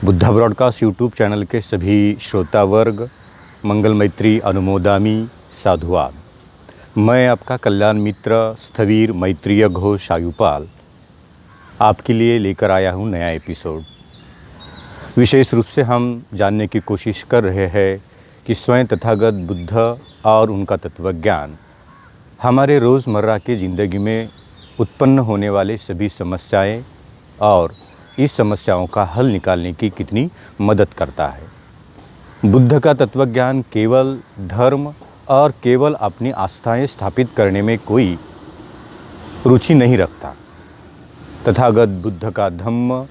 Buddha broadcast YouTube channel के सभी श्रोता वर्ग मंगल मैत्री अनुमोदामी साधुवाद। मैं आपका कल्याण मित्र स्थवीर मैत्रीय घोष आयुपाल आपके लिए लेकर आया हूँ नया एपिसोड। विशेष रूप से हम जानने की कोशिश कर रहे हैं कि स्वयं तथागत बुद्ध और उनका तत्वज्ञान हमारे रोज़मर्रा की ज़िंदगी में उत्पन्न होने वाले सभी समस्याएं और इस समस्याओं का हल निकालने की कितनी मदद करता है। बुद्ध का तत्वज्ञान केवल धर्म और केवल अपनी आस्थाएं स्थापित करने में कोई रुचि नहीं रखता। तथागत बुद्ध का धम्म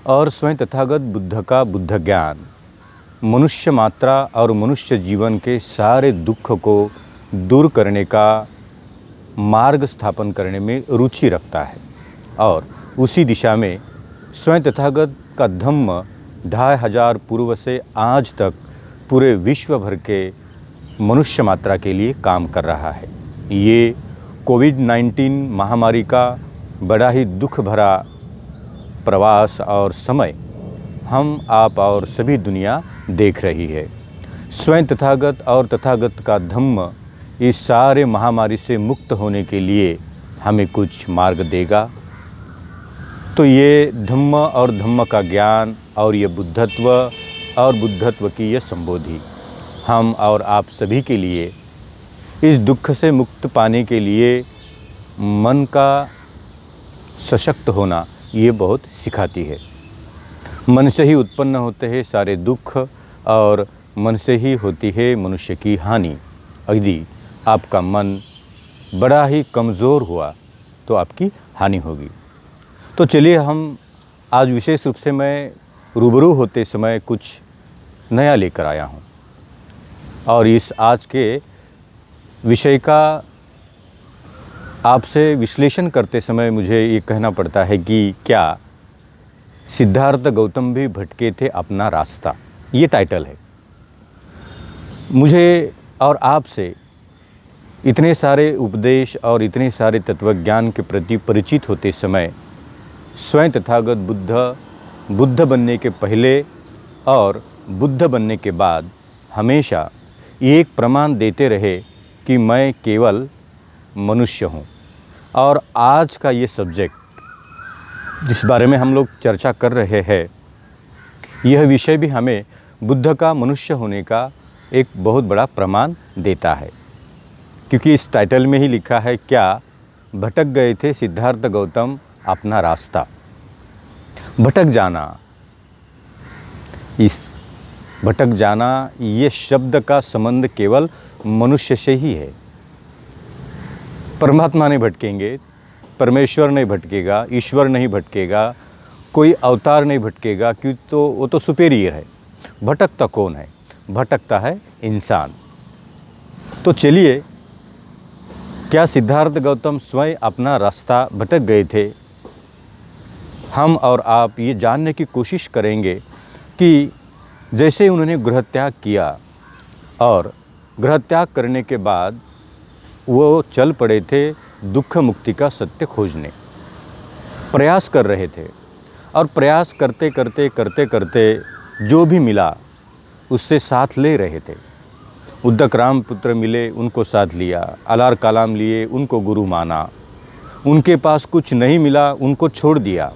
और स्वयं तथागत बुद्ध का बुद्ध ज्ञान मनुष्य मात्रा और मनुष्य जीवन के सारे दुख को दूर करने का मार्ग स्थापन करने में रुचि रखता है और उसी दिशा में स्वयं तथागत का धम्म 2500 पूर्व से आज तक पूरे विश्व भर के मनुष्य मात्रा के लिए काम कर रहा है। ये कोविड-19 महामारी का बड़ा ही दुख भरा प्रवास और समय हम आप और सभी दुनिया देख रही है। स्वयं तथागत और तथागत का धम्म इस सारे महामारी से मुक्त होने के लिए हमें कुछ मार्ग देगा। तो ये धम्म और धम्म का ज्ञान और ये बुद्धत्व और बुद्धत्व की ये संबोधि हम और आप सभी के लिए इस दुख से मुक्त पाने के लिए मन का सशक्त होना ये बहुत सिखाती है। मन से ही उत्पन्न होते हैं सारे दुख और मन से ही होती है मनुष्य की हानि। यदि आपका मन बड़ा ही कमज़ोर हुआ तो आपकी हानि होगी। तो चलिए हम आज विशेष रूप से मैं रूबरू होते समय कुछ नया लेकर आया हूँ और इस आज के विषय का आपसे विश्लेषण करते समय मुझे ये कहना पड़ता है कि क्या सिद्धार्थ गौतम भी भटके थे अपना रास्ता, ये टाइटल है। मुझे और आपसे इतने सारे उपदेश और इतने सारे तत्वज्ञान के प्रति परिचित होते समय स्वयं तथागत बुद्ध बनने के पहले और बुद्ध बनने के बाद हमेशा एक प्रमाण देते रहे कि मैं केवल मनुष्य हूँ। और आज का ये सब्जेक्ट जिस बारे में हम लोग चर्चा कर रहे हैं, यह विषय भी हमें बुद्ध का मनुष्य होने का एक बहुत बड़ा प्रमाण देता है, क्योंकि इस टाइटल में ही लिखा है क्या भटक गए थे सिद्धार्थ गौतम अपना रास्ता। भटक जाना, इस भटक जाना ये शब्द का संबंध केवल मनुष्य से ही है। परमात्मा नहीं भटकेंगे, परमेश्वर नहीं भटकेगा, ईश्वर नहीं भटकेगा, कोई अवतार नहीं भटकेगा, क्यों तो वो तो सुपेरियर है। भटकता कौन है? भटकता है इंसान। तो चलिए, क्या सिद्धार्थ गौतम स्वयं अपना रास्ता भटक गए थे? हम और आप ये जानने की कोशिश करेंगे कि जैसे उन्होंने गृह त्याग किया और गृह त्याग करने के बाद वो चल पड़े थे दुख मुक्ति का सत्य खोजने, प्रयास कर रहे थे और प्रयास करते करते करते करते जो भी मिला उससे साथ ले रहे थे। उद्दक राम पुत्र मिले, उनको साथ लिया। अलार कलाम लिए, उनको गुरु माना। उनके पास कुछ नहीं मिला, उनको छोड़ दिया।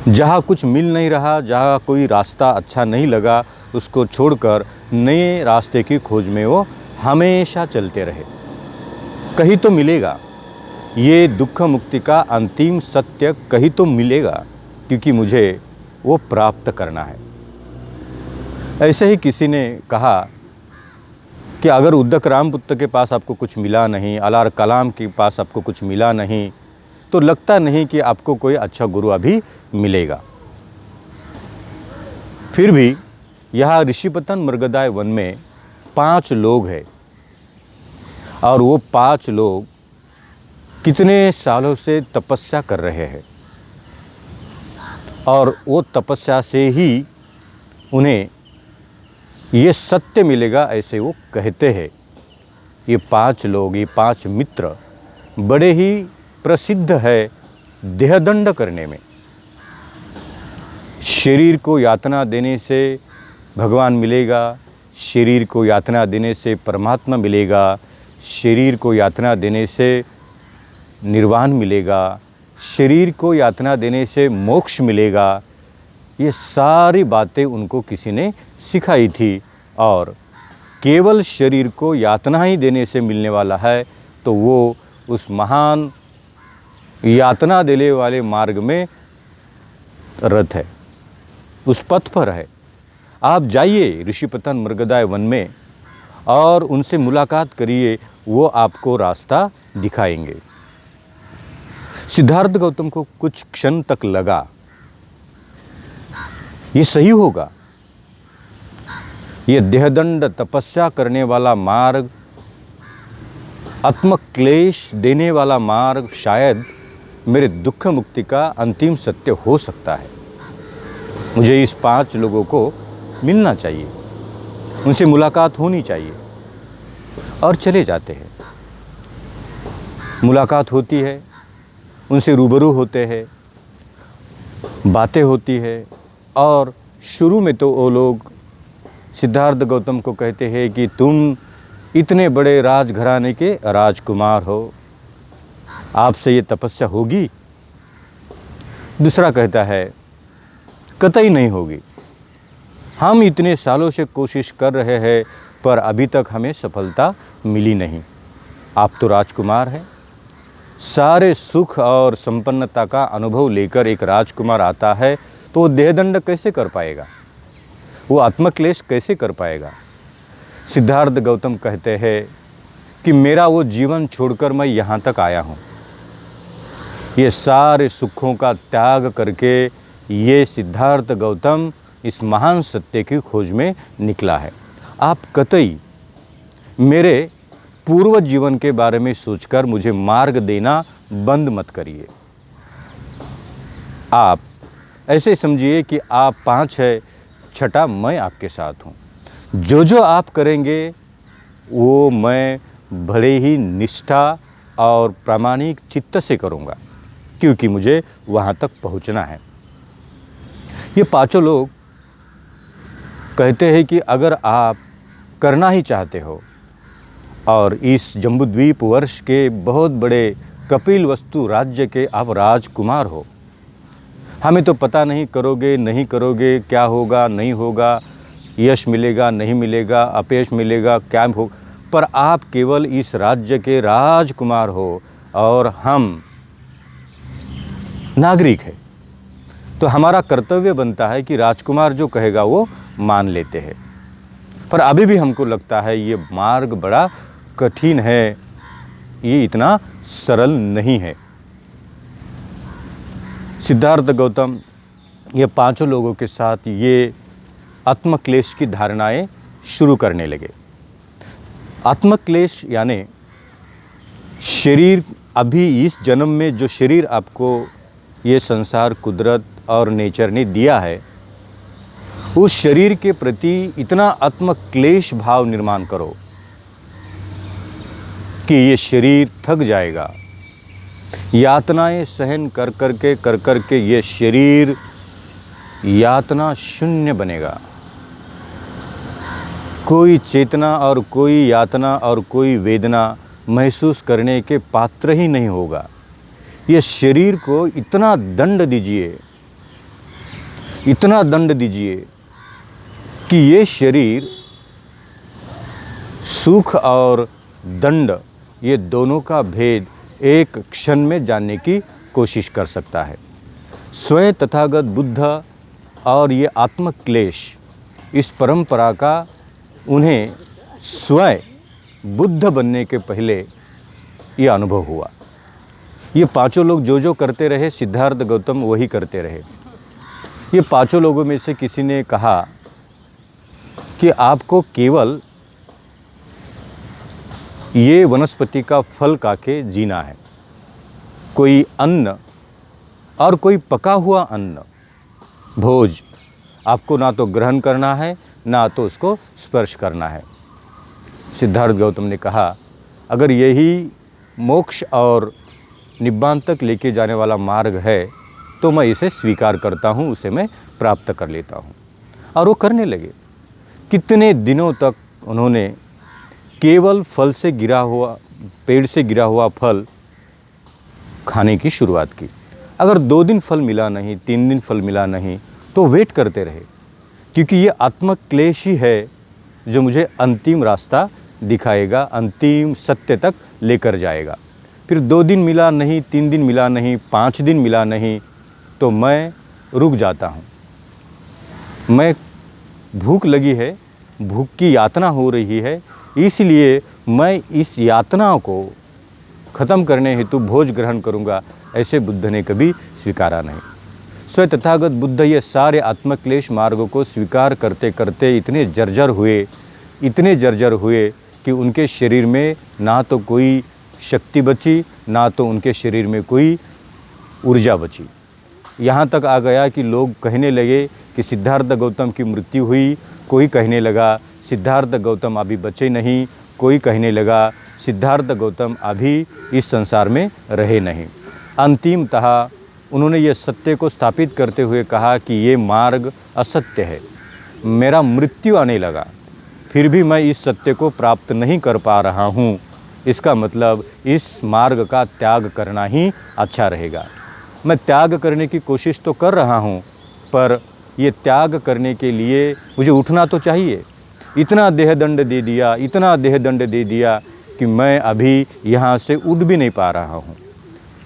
जहाँ कुछ मिल नहीं रहा, जहाँ कोई रास्ता अच्छा नहीं लगा, उसको छोड़कर नए रास्ते की खोज में वो हमेशा चलते रहे। कहीं तो मिलेगा, ये दुख मुक्ति का अंतिम सत्य कहीं तो मिलेगा, क्योंकि मुझे वो प्राप्त करना है। ऐसे ही किसी ने कहा कि अगर उद्दक रामपुत्र के पास आपको कुछ मिला नहीं, अलार कलाम के पास आपको कुछ मिला नहीं, तो लगता नहीं कि आपको कोई अच्छा गुरु अभी मिलेगा। फिर भी यहाँ ऋषिपतन मृगदाय वन में 5 लोग हैं और वो 5 लोग कितने सालों से तपस्या कर रहे हैं और वो तपस्या से ही उन्हें ये सत्य मिलेगा, ऐसे वो कहते हैं। ये 5 लोग, ये 5 मित्र बड़े ही प्रसिद्ध है देहदंड करने में। शरीर को यातना देने से भगवान मिलेगा, शरीर को यातना देने से परमात्मा मिलेगा, शरीर को यातना देने से निर्वाण मिलेगा, शरीर को यातना देने से मोक्ष मिलेगा। ये सारी बातें उनको किसी ने सिखाई थी। और केवल शरीर को यातना ही देने से मिलने वाला है तो वो उस महान यातना देने वाले मार्ग में रथ है, उस पथ पर है। आप जाइए ऋषिपतन मृगदाय वन में और उनसे मुलाकात करिए, वो आपको रास्ता दिखाएंगे। सिद्धार्थ गौतम को कुछ क्षण तक लगा ये सही होगा, ये देहदंड तपस्या करने वाला मार्ग, आत्मक्लेश देने वाला मार्ग शायद मेरे दुख मुक्ति का अंतिम सत्य हो सकता है। मुझे इस 5 लोगों को मिलना चाहिए, उनसे मुलाकात होनी चाहिए। और चले जाते हैं, मुलाकात होती है, उनसे रूबरू होते हैं, बातें होती है। और शुरू में तो वो लोग सिद्धार्थ गौतम को कहते हैं कि तुम इतने बड़े राजघराने के राजकुमार हो, आपसे ये तपस्या होगी? दूसरा कहता है कतई नहीं होगी, हम इतने सालों से कोशिश कर रहे हैं पर अभी तक हमें सफलता मिली नहीं। आप तो राजकुमार हैं, सारे सुख और संपन्नता का अनुभव लेकर एक राजकुमार आता है तो वो देहदंड कैसे कर पाएगा, वो आत्मक्लेश कैसे कर पाएगा? सिद्धार्थ गौतम कहते हैं कि मेरा वो जीवन छोड़कर मैं यहाँ तक आया हूँ, ये सारे सुखों का त्याग करके ये सिद्धार्थ गौतम इस महान सत्य की खोज में निकला है। आप कतई मेरे पूर्व जीवन के बारे में सोचकर मुझे मार्ग देना बंद मत करिए। आप ऐसे समझिए कि आप 5 है, छठा मैं आपके साथ हूँ। जो जो आप करेंगे वो मैं बड़े ही निष्ठा और प्रामाणिक चित्त से करूँगा, क्योंकि मुझे वहाँ तक पहुँचना है। ये 5 लोग कहते हैं कि अगर आप करना ही चाहते हो और इस जम्बूद्वीप वर्ष के बहुत बड़े कपिलवस्तु राज्य के आप राजकुमार हो, हमें तो पता नहीं करोगे नहीं करोगे, क्या होगा नहीं होगा, यश मिलेगा नहीं मिलेगा, अपयश मिलेगा क्या हो, पर आप केवल इस राज्य के राजकुमार हो और हम नागरिक हैं। तो हमारा कर्तव्य बनता है कि राजकुमार जो कहेगा वो मान लेते हैं। पर अभी भी हमको लगता है ये मार्ग बड़ा कठिन है, ये इतना सरल नहीं है। सिद्धार्थ गौतम ये 5 लोगों के साथ ये आत्मक्लेश की धारणाएं शुरू करने लगे। आत्मक्लेश यानी शरीर, अभी इस जन्म में जो शरीर आपको ये संसार, कुदरत और नेचर ने दिया है, उस शरीर के प्रति इतना आत्मक्लेश भाव निर्माण करो कि ये शरीर थक जाएगा। यातनाएं सहन कर कर के ये शरीर यातना शून्य बनेगा। कोई चेतना और कोई यातना और कोई वेदना महसूस करने के पात्र ही नहीं होगा। ये शरीर को इतना दंड दीजिए, इतना दंड दीजिए कि ये शरीर सुख और दंड, ये दोनों का भेद एक क्षण में जानने की कोशिश कर सकता है। स्वयं तथागत बुद्ध और ये आत्मक्लेश, इस परंपरा का उन्हें स्वयं बुद्ध बनने के पहले ये अनुभव हुआ। ये 5 लोग जो जो करते रहे, सिद्धार्थ गौतम वही करते रहे। ये 5 लोगों में से किसी ने कहा कि आपको केवल ये वनस्पति का फल खा के जीना है। कोई अन्न और कोई पका हुआ अन्न, भोज आपको ना तो ग्रहण करना है ना तो उसको स्पर्श करना है। सिद्धार्थ गौतम ने कहा अगर यही मोक्ष और निब्बान तक लेके जाने वाला मार्ग है तो मैं इसे स्वीकार करता हूँ, उसे मैं प्राप्त कर लेता हूँ। और वो करने लगे। कितने दिनों तक उन्होंने केवल फल से गिरा हुआ, पेड़ से गिरा हुआ फल खाने की शुरुआत की। अगर 2 दिन फल मिला नहीं, 3 दिन फल मिला नहीं, तो वेट करते रहे, क्योंकि ये आत्मक क्लेश ही है जो मुझे अंतिम रास्ता दिखाएगा, अंतिम सत्य तक लेकर जाएगा। फिर 2 दिन मिला नहीं, 3 दिन मिला नहीं, 5 दिन मिला नहीं, तो मैं रुक जाता हूँ। मैं भूख लगी है, भूख की यातना हो रही है, इसलिए मैं इस यातना को ख़त्म करने हेतु भोज ग्रहण करूँगा, ऐसे बुद्ध ने कभी स्वीकारा नहीं। स्वयं तथागत बुद्ध ये सारे आत्मक्लेश मार्गों को स्वीकार करते करते इतने जर्जर हुए कि उनके शरीर में ना तो कोई शक्ति बची, ना तो उनके शरीर में कोई ऊर्जा बची। यहाँ तक आ गया कि लोग कहने लगे कि सिद्धार्थ गौतम की मृत्यु हुई, कोई कहने लगा सिद्धार्थ गौतम अभी बचे नहीं, कोई कहने लगा सिद्धार्थ गौतम अभी इस संसार में रहे नहीं। अंतिमतः उन्होंने ये सत्य को स्थापित करते हुए कहा कि ये मार्ग असत्य है। मेरा मृत्यु आने लगा, फिर भी मैं इस सत्य को प्राप्त नहीं कर पा रहा हूँ। इसका मतलब इस मार्ग का त्याग करना ही अच्छा रहेगा। मैं त्याग करने की कोशिश तो कर रहा हूँ, पर ये त्याग करने के लिए मुझे उठना तो चाहिए। इतना देहदंड दे दिया, इतना देहदंड दे दिया कि मैं अभी यहाँ से उठ भी नहीं पा रहा हूँ।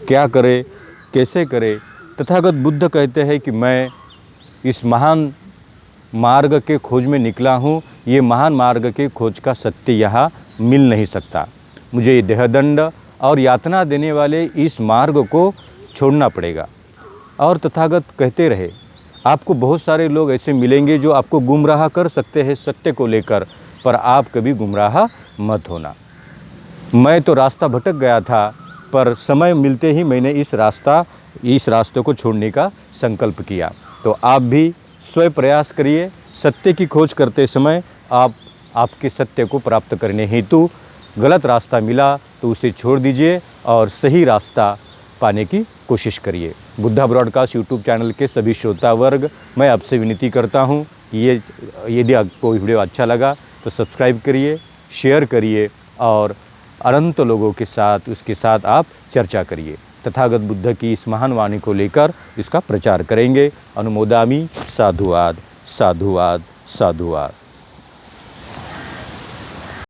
क्या करे, कैसे करे? तथागत बुद्ध कहते हैं कि मैं इस महान मार्ग के खोज में निकला हूँ। ये महान मार्ग के खोज का सत्य यहाँ मिल नहीं सकता। मुझे ये देहदंड और यातना देने वाले इस मार्ग को छोड़ना पड़ेगा। और तथागत कहते रहे, आपको बहुत सारे लोग ऐसे मिलेंगे जो आपको गुमराह कर सकते हैं सत्य को लेकर, पर आप कभी गुमराह मत होना। मैं तो रास्ता भटक गया था, पर समय मिलते ही मैंने इस रास्ते को छोड़ने का संकल्प किया। तो आप भी स्वयं प्रयास करिए। सत्य की खोज करते समय आपके सत्य को प्राप्त करने हेतु गलत रास्ता मिला तो उसे छोड़ दीजिए और सही रास्ता पाने की कोशिश करिए। बुद्धा ब्रॉडकास्ट यूट्यूब चैनल के सभी श्रोता वर्ग, मैं आपसे विनती करता हूँ कि यदि आपको वीडियो अच्छा लगा तो सब्सक्राइब करिए, शेयर करिए और अनंत लोगों के साथ उसके साथ आप चर्चा करिए। तथागत बुद्ध की इस महान वाणी को लेकर इसका प्रचार करेंगे। अनुमोदामि। साधुवाद, साधुवाद, साधुवाद।